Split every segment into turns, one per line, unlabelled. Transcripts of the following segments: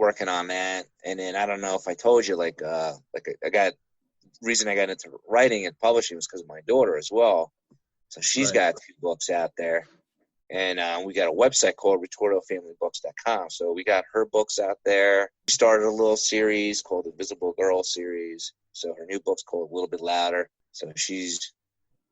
working on that. And then I don't know if I told you, reason I got into writing and publishing was because of my daughter as well. So she's got 2 books out there. And we got a website called RitortoFamilyBooks.com. So we got her books out there. We started a little series called the Visible Girl series. So her new book's called A Little Bit Louder. So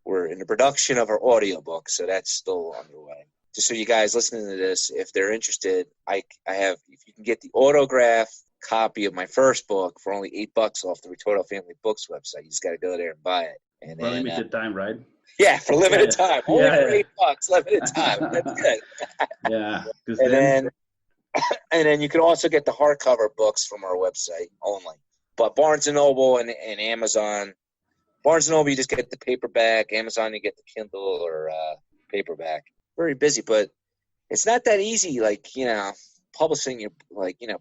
we're in the production of her audiobook. So that's still underway. Just so you guys listening to this, if they're interested, I have, if you can get the autograph copy of my first book for only $8 off the Ritorto Family Books website. You just got to go there and buy it. And
for limited time, right?
Yeah, for limited time. Only for $8, limited time. That's good.
Yeah.
And then you can also get the hardcover books from our website only. But Barnes & Noble and Amazon, Barnes & Noble, you just get the paperback. Amazon, you get the Kindle or paperback. Very busy, but it's not that easy, publishing your,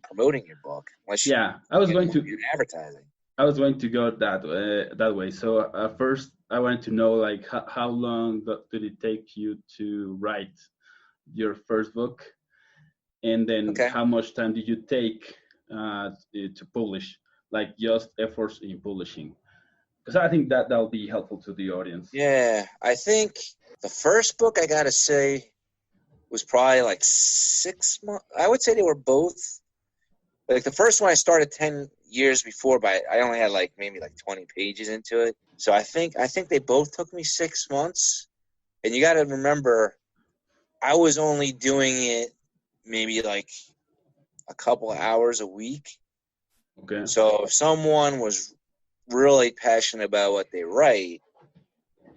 promoting your book. Unless
I was going to
advertising.
I was going to go that way. So first, I wanted to know how long did it take you to write your first book, and then how much time did you take to publish, just efforts in publishing? Because I think that'll be helpful to the audience.
Yeah, I think the first book, I gotta say, was probably 6 months. I would say they were both. The first one I started 10 years before, but I only had maybe 20 pages into it. So I think they both took me 6 months. And you got to remember, I was only doing it maybe a couple of hours a week.
Okay.
So if someone was really passionate about what they write,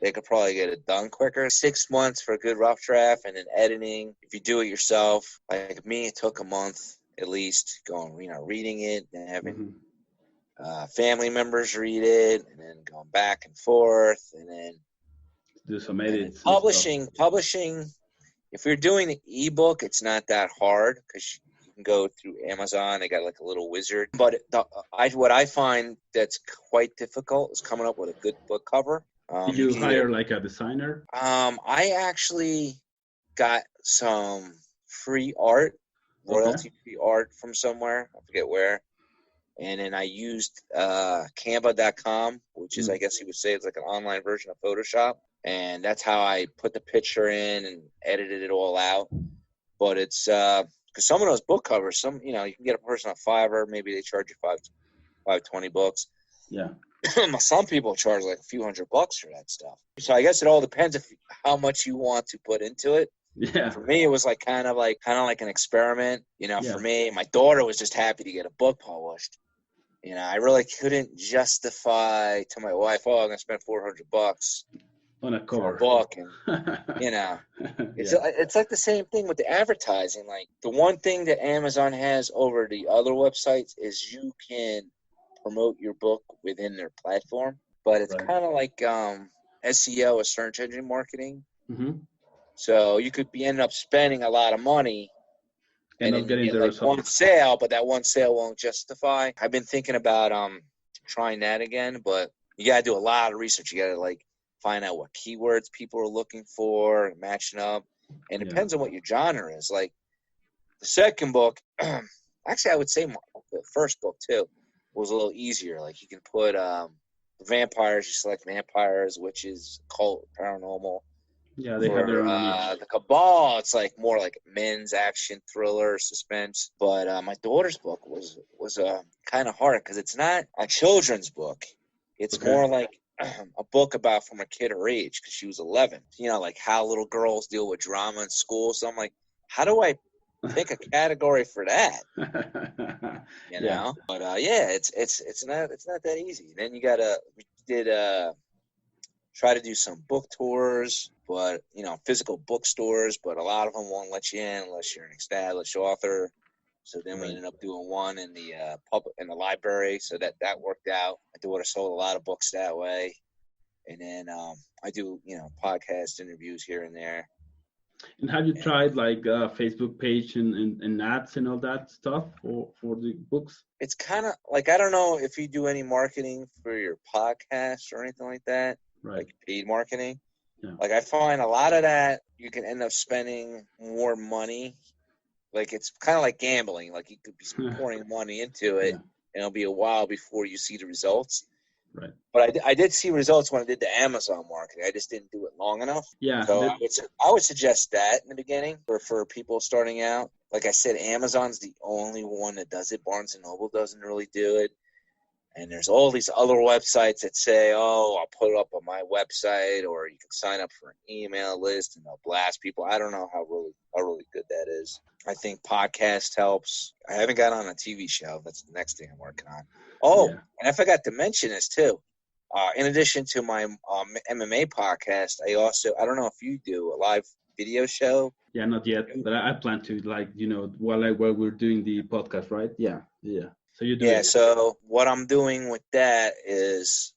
they could probably get it done quicker. 6 months for a good rough draft, and then editing. If you do it yourself, like me, it took a month at least, going, reading it and having family members read it, and then going back and forth, and then
do some edits.
Publishing. If you're doing the ebook, it's not that hard because you can go through Amazon. They got a little wizard. But what I find that's quite difficult is coming up with a good book cover.
Did you hire a designer?
I actually got some free art, royalty-free art from somewhere. I forget where. And then I used Canva.com, which is, I guess you would say, it's like an online version of Photoshop. And that's how I put the picture in and edited it all out. But it's because some of those book covers, you can get a person on Fiverr, maybe they charge you $520.
Yeah.
Some people charge a few $100 for that stuff. So I guess it all depends how much you want to put into it.
Yeah.
For me, it was kind of like an experiment. For me, my daughter was just happy to get a book published. I really couldn't justify to my wife, I'm going to spend $400
on a cover
for a book, and it's like the same thing with the advertising. The one thing that Amazon has over the other websites is you can promote your book within their platform, but it's kind of like SEO, or search engine marketing.
Mm-hmm.
So you could end up spending a lot of money and
not getting the result.
One sale, but that one sale won't justify. I've been thinking about trying that again, but you got to do a lot of research. You got to find out what keywords people are looking for, matching up, and it depends on what your genre is. The second book, actually, I would say the first book too was a little easier. You can put vampires, you select vampires, witches, cult, paranormal.
Yeah, they have their own niche.
The Cabal, it's more like men's action thriller, suspense. But my daughter's book was kind of hard because it's not a children's book. It's more like a book about from a kid her age because she was 11. How little girls deal with drama in school. So I'm how do I pick a category for that? You know? But it's not that easy. Then we did try to do some book tours, but physical bookstores, but a lot of them won't let you in unless you're an established author. So then we ended up doing one in the library, so that worked out. My daughter sold a lot of books that way, and then I do podcast interviews here and there.
And have you tried Facebook page and ads and all that stuff for the books?
It's kind of I don't know if you do any marketing for your podcast or anything like that.
Right.
Paid marketing.
Yeah.
I find a lot of that you can end up spending more money like it's kind of like gambling. Like you could be pouring money into it,
Yeah.
and it'll be a while before you see the results.
Right.
But I did see results when I did the Amazon marketing. I just didn't do it long enough.
Yeah.
So I would suggest that in the beginning for people starting out. Like I said, Amazon's the only one that does it. Barnes & Noble doesn't really do it. And there's all these other websites that say, oh, I'll put it up on my website, or you can sign up for an email list and they'll blast people. I don't know how really good that is. I think podcast helps. I haven't got on a TV show. That's the next thing I'm working on. Oh, yeah. And I forgot to mention this too. In addition to my MMA podcast, I don't know if you do a live video show.
Yeah, not yet, but I plan to, like, while we're doing the podcast, right? Yeah. So you do it.
So what I'm doing with that is,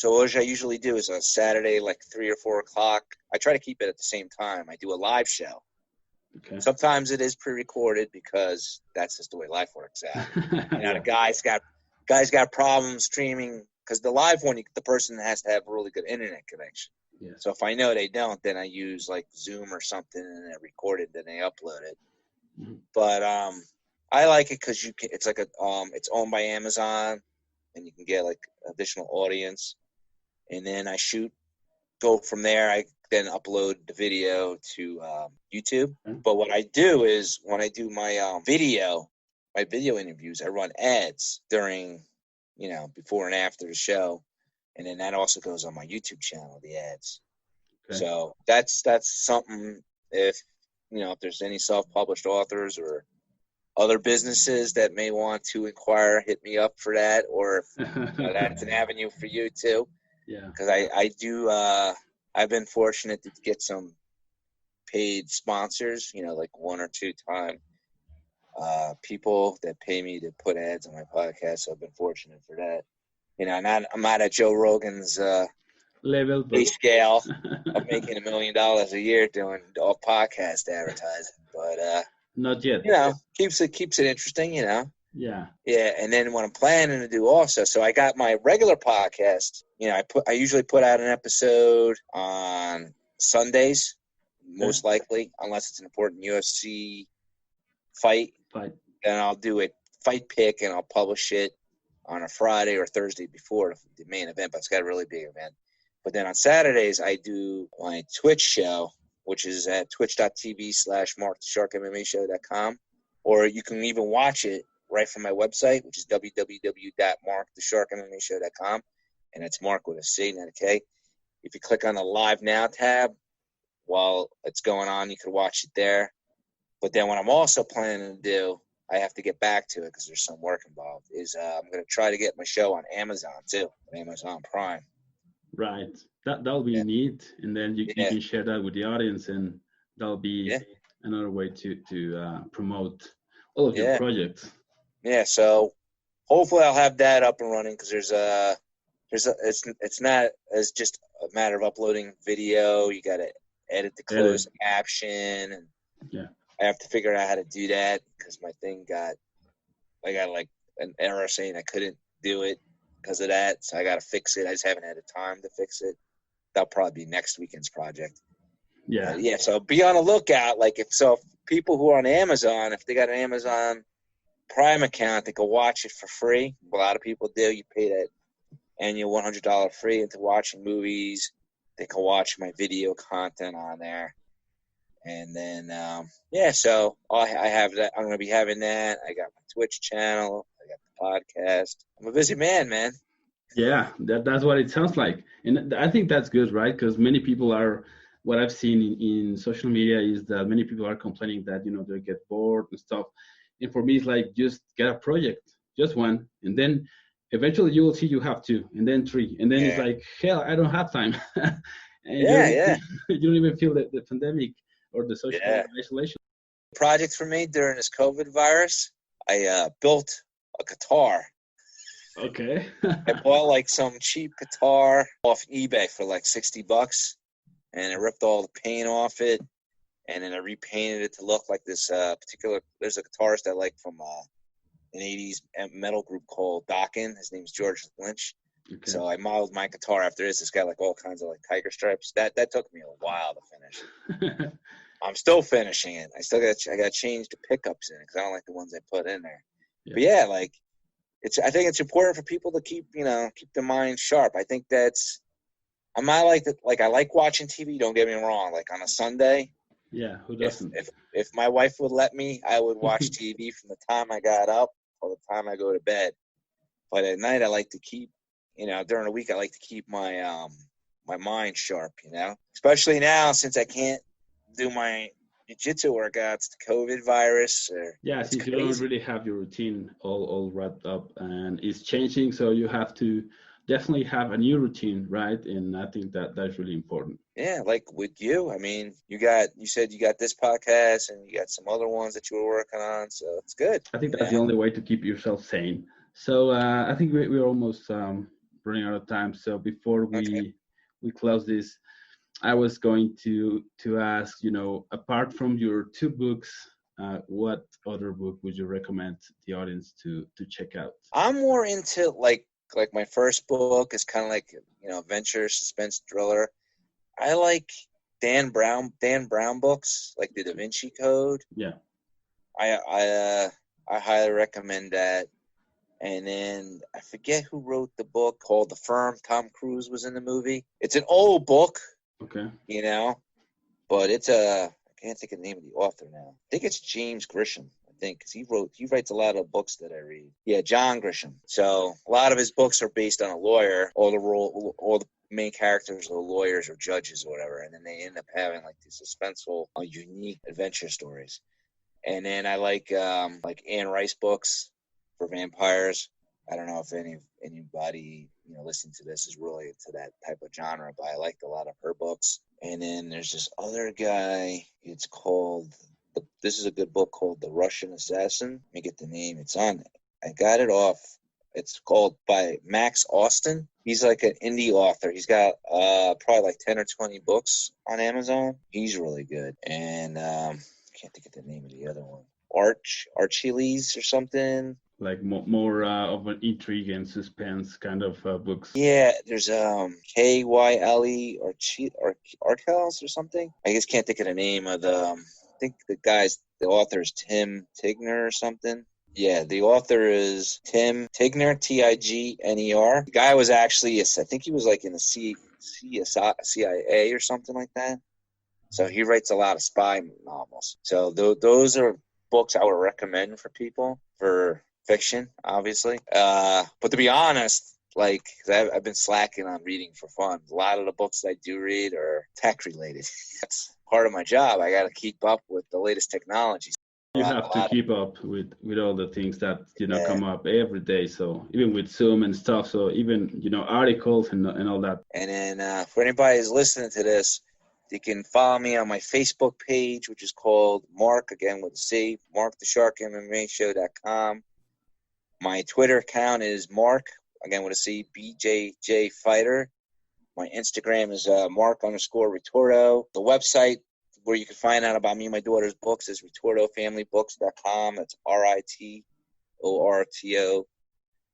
what I usually do is on Saturday, like 3 or 4 o'clock, I try to keep it at the same time. I do a live show. Okay. Sometimes it is pre-recorded because that's just the way life works out. The guys got problems streaming, because the live one, the person has to have a really good internet connection. Yeah. So if I know they don't, then I use like Zoom or something, and I record it, then they upload it. Mm-hmm. But I like it because it's like it's owned by Amazon, and you can get like additional audience. And then I go from there. I then upload the video to YouTube. Mm-hmm. But what I do is when I do my video interviews, I run ads during, before and after the show. And then that also goes on my YouTube channel, the ads. Okay. So that's something, if there's any self-published authors or other businesses that may want to inquire, hit me up for that, or if that's an avenue for you too. Yeah. Because I do, I've been fortunate to get some paid sponsors, like 1 or 2 time people that pay me to put ads on my podcast. So I've been fortunate for that. I'm not at Joe Rogan's
level,
pay scale of making $1 million a year doing all podcast advertising, but
not yet.
Keeps it interesting.
Yeah.
Yeah, and then what I'm planning to do also, so I got my regular podcast. I usually put out an episode on Sundays, most likely, unless it's an important UFC fight. Then I'll do a fight pick and I'll publish it on a Friday or Thursday before the main event, but it's got a really big event. But then on Saturdays, I do my Twitch show, which is at twitch.tv/marktthesharkmmashow.com. Or you can even watch it right from my website, which is www.marktthesharkmmashow.com. And it's Mark with a C, not a K. If you click on the Live Now tab, while it's going on, you can watch it there. But then what I'm also planning to do, I have to get back to it because there's some work involved, is I'm going to try to get my show on Amazon too, Amazon Prime.
Right. That'll be neat. And then you can share that with the audience, and that'll be another way to promote all of your projects. Yeah. So hopefully I'll have that up and running, because it's not as just a matter of uploading video. You got to edit the closed caption, and I have to figure out how to do that, because my thing I got like an error saying I couldn't do it because of that. So I got to fix it. I just haven't had the time to fix it. That'll probably be next weekend's project. Yeah. So be on the lookout. Like if people who are on Amazon, if they got an Amazon Prime account, they can watch it for free. A lot of people do. You pay that annual $100 free into watching movies. They can watch my video content on there. And then, so I have that. I'm going to be having that. I got my Twitch channel. I got the podcast. I'm a busy man. Yeah, that's what it sounds like. And I think that's good, right? Because many people what I've seen in social media is that many people are complaining that, they get bored and stuff. And for me, it's like, just get a project, just one. And then eventually you will see you have 2, and then 3. And then it's like, hell, I don't have time. And you don't even feel the pandemic or the social isolation.
Project for me during this COVID virus, I built a guitar.
Okay.
I bought like some cheap guitar off eBay for like $60, and I ripped all the paint off it, and then I repainted it to look like this there's a guitarist I like from an 80s metal group called Dokken. His name's George Lynch. Okay. So I modeled my guitar after this. It's got like all kinds of like tiger stripes. That took me a while to finish. I'm still finishing it. I got to change the pickups in it because I don't like the ones I put in there.
Yeah.
But yeah, like I think it's important for people to keep their mind sharp. I think I'm not like that. Like I like watching TV. Don't get me wrong. Like on a Sunday,
Yeah, who doesn't?
If my wife would let me, I would watch TV from the time I got up till the time I go to bed. But at night, I like to keep, during the week, I like to keep my my mind sharp. Especially now since I can't do my jiu-jitsu workouts, the COVID virus.
Since you don't really have your routine all wrapped up and it's changing, so you have to definitely have a new routine, right? And I think that's really important.
Yeah, like with you, I mean, you said you got this podcast and you got some other ones that you were working on, so it's good.
I think that's the only way to keep yourself sane. So I think we're almost running out of time. So before we close this, I was going to ask, apart from your 2 books, what other book would you recommend the audience to check out?
I'm more into like my first book is kind of like adventure, suspense, thriller. I like Dan Brown books, like the Da Vinci Code.
Yeah.
I highly recommend that. And then I forget who wrote the book called The Firm. Tom Cruise was in the movie. It's an old book.
Okay.
But I can't think of the name of the author now. I think it's James Grisham. I think because he writes a lot of books that I read. Yeah, John Grisham. So a lot of his books are based on a lawyer. All the main characters are lawyers or judges or whatever, and then they end up having like these suspenseful, unique adventure stories. And then I like Anne Rice books for vampires. I don't know if anybody listening to this is really into that type of genre, but I liked a lot of her books. And then there's this other guy. This is a good book called The Russian Assassin. Let me get the name. I got it off. It's called by Max Austin. He's like an indie author. He's got probably like 10 or 20 books on Amazon. He's really good. And I can't think of the name of the other one. Archiles or something.
Like more of an intrigue and suspense kind of books.
Yeah, there's Kyle Archels or something. I just can't think of the name of I think the author is Tim Tigner or something. Yeah, the author is Tim Tigner, Tigner. The guy was actually, I think he was like in the CIA or something like that. So he writes a lot of spy novels. So those are books I would recommend for people for fiction, obviously. But to be honest, like I've been slacking on reading for fun. A lot of the books I do read are tech related. That's part of my job. I got to keep up with the latest technologies.
You have to keep up with all the things that come up every day. So even with Zoom and stuff. So even articles and all that. And
then for anybody who's listening to this, you can follow me on my Facebook page, which is called Mark, again with a C, MarkTheSharkMMAShow.com. My Twitter account is Mark, again with a C, BJJ Fighter. My Instagram is Mark_Ritorto. The website where you can find out about me and my daughter's books is RitortoFamilyBooks.com. That's RITORTO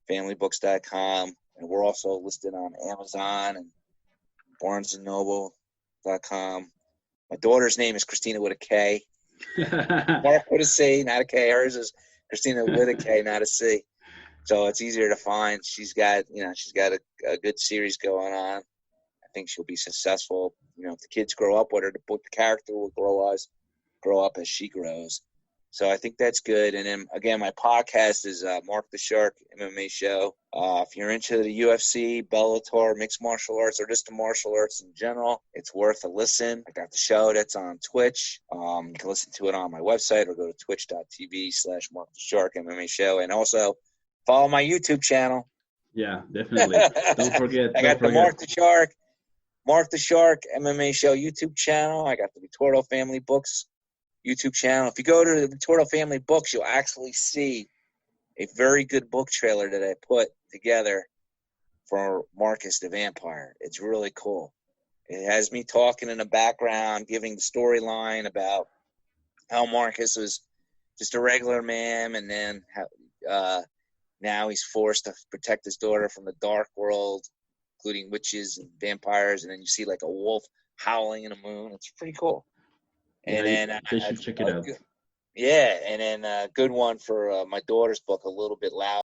FamilyBooks.com. And we're also listed on Amazon and BarnesandNoble.com. My daughter's name is Christina with a K. Mark with a C, not a K. Hers is Christina with a K, not a C. So it's easier to find. She's got a good series going on. I think she'll be successful. If the kids grow up with her, the character will grow up as she grows. So I think that's good. And then again, my podcast is Mark the Shark MMA Show. If you're into the UFC, Bellator, mixed martial arts, or just the martial arts in general, it's worth a listen. I got the show that's on Twitch. You can listen to it on my website or go to twitch.tv/Mark the Shark MMA Show. And also follow my YouTube channel.
Yeah, definitely. Don't forget.
I got the Mark the Shark MMA Show YouTube channel. I got the Ritorto Family Books YouTube channel. If you go to the Ritorto Family Books, you'll actually see a very good book trailer that I put together for Marcus the Vampire. It's really cool. It has me talking in the background, giving the storyline about how Marcus was just a regular man, and then how now he's forced to protect his daughter from the dark world, including witches and vampires, and then you see like a wolf howling in the moon. It's pretty cool. And then
they should check it out.
yeah, and then a good one for my daughter's book, a little bit loud.